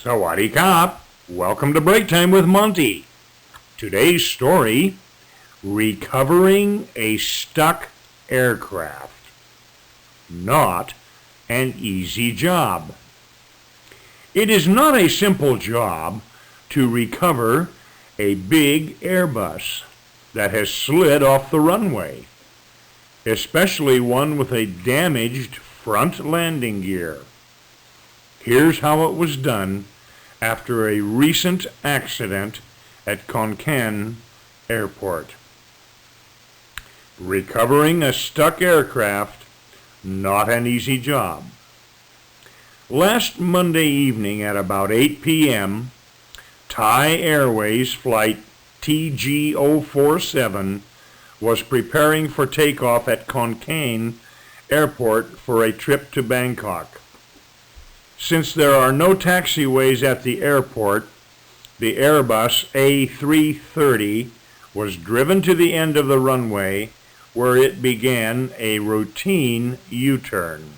Sawadee Kop! Welcome to Break Time with Monte. Today's story, Recovering a Stuck Aircraft. Not an easy job. It is not a simple job to recover a big Airbus that has slid off the runway, especially one with a damaged front landing gear. Here's how it was done after a recent accident at Konkan Airport. Recovering a stuck aircraft, not an easy job. Last Monday evening at about 8 p.m., Thai Airways flight TG047 was preparing for takeoff at Konkan Airport for a trip to Bangkok. Since there are no taxiways at the airport, the Airbus A330 was driven to the end of the runway where it began a routine U-turn.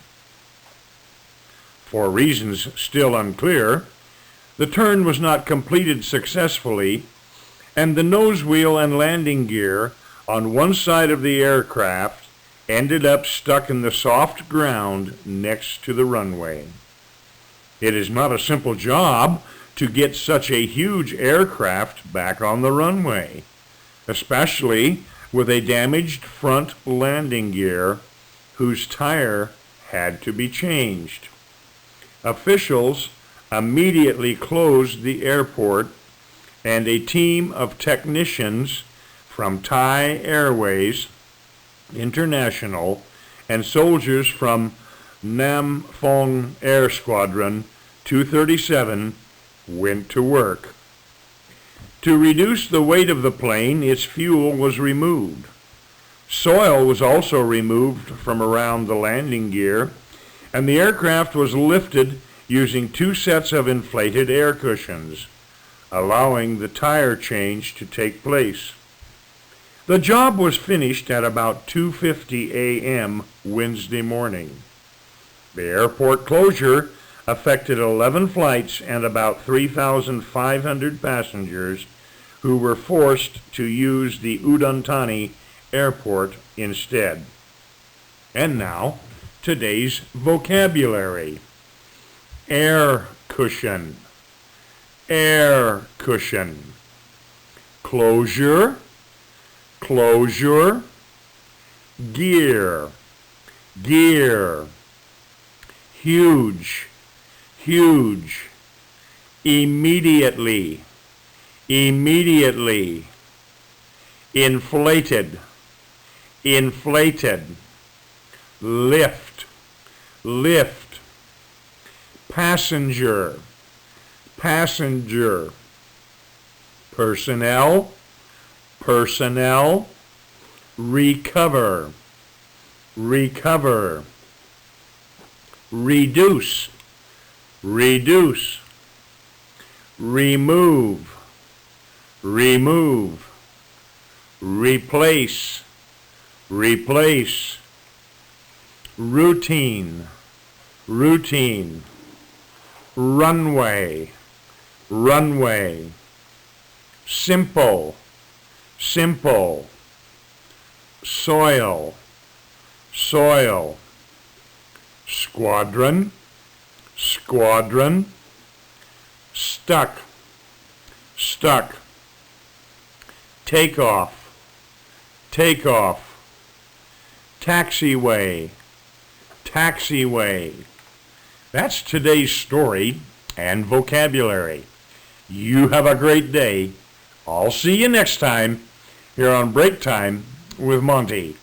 For reasons still unclear, the turn was not completed successfully, and the nose wheel and landing gear on one side of the aircraft ended up stuck in the soft ground next to the runway. It is not a simple job to get such a huge aircraft back on the runway, especially with a damaged front landing gear whose tire had to be changed. Officials immediately closed the airport, and a team of technicians from Thai Airways International and soldiers from Nam Phong Air Squadron 237 went to work. To reduce the weight of the plane, its fuel was removed. Soil was also removed from around the landing gear, and the aircraft was lifted using two sets of inflated air cushions, allowing the tire change to take place. The job was finished at about 2:50 a.m. Wednesday morning. The airport closure affected 11 flights and about 3,500 passengers who were forced to use the Udon Thani airport instead. And now, today's vocabulary. Air cushion, air cushion. Closure, closure. Gear, gear. Huge, huge. Immediately, immediately. Inflated, inflated. Lift, lift. Passenger, passenger. Personnel, personnel. Recover, recover. Reduce, reduce. Remove, remove. Replace, replace. Routine, routine. Runway, runway. Simple, simple. Soil, soil. Squadron, squadron. Stuck, stuck. Takeoff, takeoff. Taxiway, taxiway. That's today's story and vocabulary. You have a great day. I'll see you next time here on Break Time with Monte.